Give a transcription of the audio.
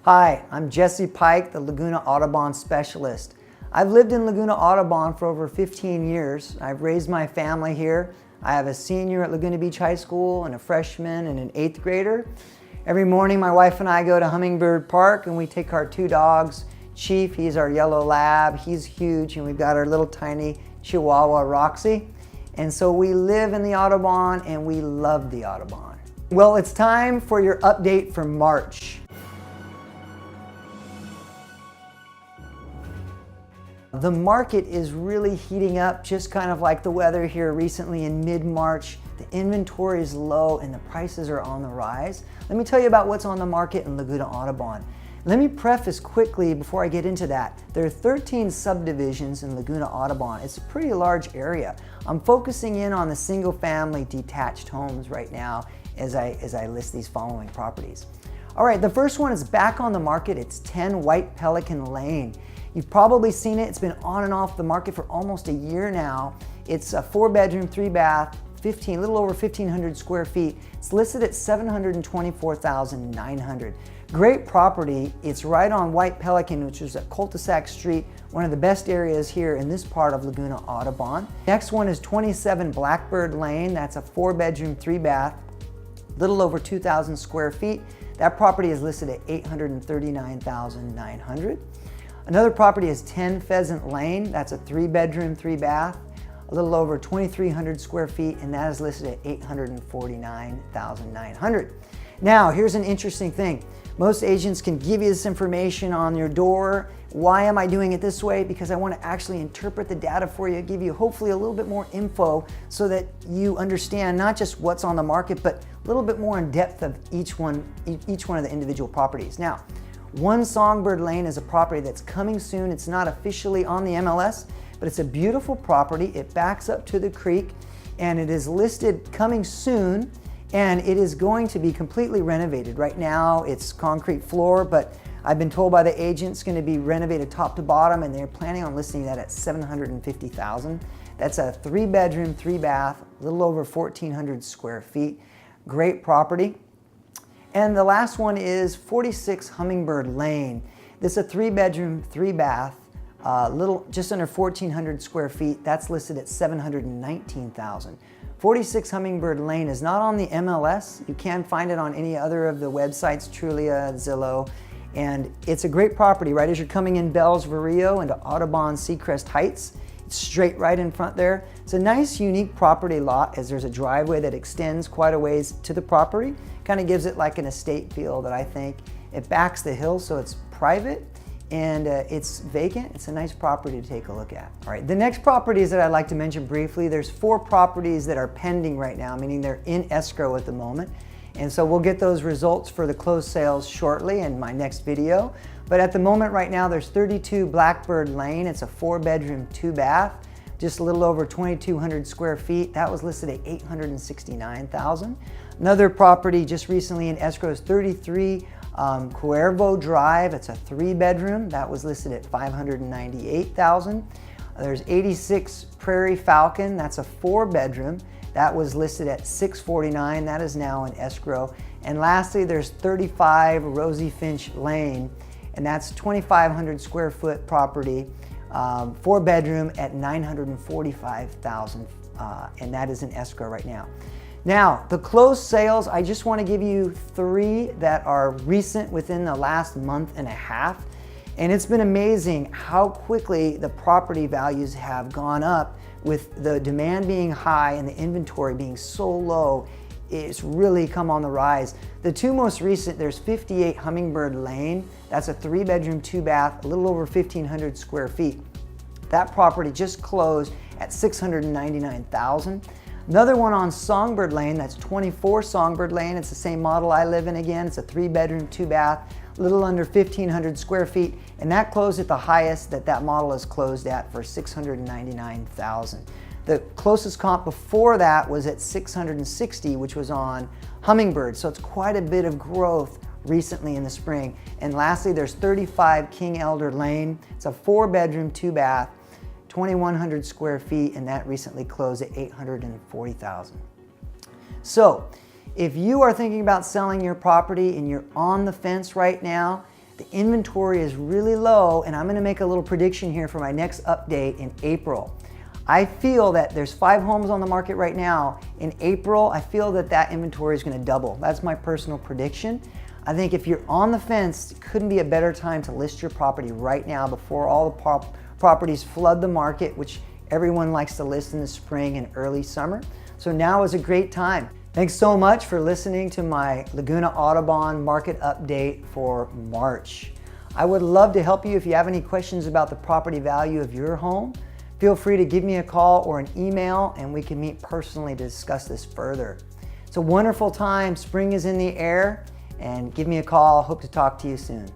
Hi, I'm Jesse Pike, the Laguna Audubon specialist. I've lived in Laguna Audubon for over 15 years. I've raised my family here. I have a senior at Laguna Beach High School and a freshman and an 8th grader. Every morning my wife and I go to Hummingbird Park and we take our 2 dogs. Chief, he's our yellow lab, he's huge, and we've got our little tiny Chihuahua, Roxy. And so we live in the Audubon and we love the Audubon. Well, it's time for your update for March. The market is really heating up, just kind of like the weather here recently in mid-March. The inventory is low and the prices are on the rise. Let me tell you about what's on the market in Laguna Audubon. Let me preface quickly before I get into that. There are 13 subdivisions in Laguna Audubon. It's a pretty large area. I'm focusing in on the single-family detached homes right now as I list these following properties. All right, the first one is back on the market. It's 10 White Pelican Lane. You've probably seen it. It's been on and off the market for almost a year now. It's a 4-bedroom, 3-bath, a little over 1,500 square feet. It's listed at $724,900. Great property. It's right on White Pelican, which is at Cul-de-sac Street, one of the best areas here in this part of Laguna Audubon. Next one is 27 Blackbird Lane. That's a 4-bedroom, 3-bath, little over 2,000 square feet. That property is listed at $839,900. Another property is 10 Pheasant Lane. That's a 3-bedroom, 3-bath, a little over 2,300 square feet, and that is listed at $849,900. Now, here's an interesting thing. Most agents can give you this information on your door. Why am I doing it this way? Because I want to actually interpret the data for you, give you hopefully a little bit more info so that you understand not just what's on the market, but a little bit more in depth of each one of the individual properties. Now, 1 Songbird Lane is a property that's coming soon. It's not officially on the MLS, but it's a beautiful property. It backs up to the creek and it is listed coming soon, and it is going to be completely renovated. Right now it's concrete floor, but I've been told by the agent it's going to be renovated top to bottom, and they're planning on listing that at $750,000. That's a 3-bedroom, 3-bath, a little over 1,400 square feet. Great property. And the last one is 46 Hummingbird Lane. This is a 3-bedroom, 3-bath, just under 1,400 square feet. That's listed at $719,000. 46 Hummingbird Lane is not on the MLS. You can find it on any other of the websites, Trulia, Zillow, and it's a great property right as you're coming in Bells Varillo into Audubon Seacrest Heights. It's straight right in front there. It's a nice, unique property lot as there's a driveway that extends quite a ways to the property. Kind of gives it like an estate feel that I think. It backs the hill, so it's private and it's vacant. It's a nice property to take a look at. All right, the next properties that I'd like to mention briefly, there's 4 properties that are pending right now, meaning they're in escrow at the moment. And so we'll get those results for the closed sales shortly in my next video. But at the moment right now, there's 32 Blackbird Lane. It's a 4-bedroom, 2-bath, just a little over 2,200 square feet. That was listed at $869,000. Another property just recently in escrow is 33 Cuervo Drive. It's a 3-bedroom. That was listed at $598,000. There's 86 Prairie Falcon. That's a 4-bedroom. That was listed at $649,000. That is now in escrow. And lastly, there's 35 Rosie Finch Lane, and that's 2,500 square foot property, 4-bedroom at $945,000, and that is in escrow right now. Now, the closed sales, I just want to give you 3 that are recent within the last month and a half. And it's been amazing how quickly the property values have gone up with the demand being high and the inventory being so low. It's really come on the rise. The 2 most recent, there's 58 Hummingbird Lane. That's a 3-bedroom, 2-bath, a little over 1,500 square feet. That property just closed at $699,000. Another one on Songbird Lane, that's 24 Songbird Lane. It's the same model I live in again. It's a 3-bedroom, 2-bath, a little under 1,500 square feet, and that closed at the highest that model is closed at for $699,000. The closest comp before that was at 660, which was on Hummingbird. So it's quite a bit of growth recently in the spring. And lastly, there's 35 King Elder Lane. It's a 4-bedroom, 2-bath, 2,100 square feet, and that recently closed at $840,000. So if you are thinking about selling your property and you're on the fence right now, The inventory is really low, and I'm gonna make a little prediction here for my next update in April. I feel that there's 5 homes on the market right now. In April, I feel that that inventory is gonna double. That's my personal prediction. I think if you're on the fence, it couldn't be a better time to list your property right now before all the properties flood the market, which everyone likes to list in the spring and early summer. So now is a great time. Thanks so much for listening to my Laguna Audubon market update for March. I would love to help you if you have any questions about the property value of your home. Feel free to give me a call or an email and we can meet personally to discuss this further. It's a wonderful time. Spring is in the air, and give me a call. Hope to talk to you soon.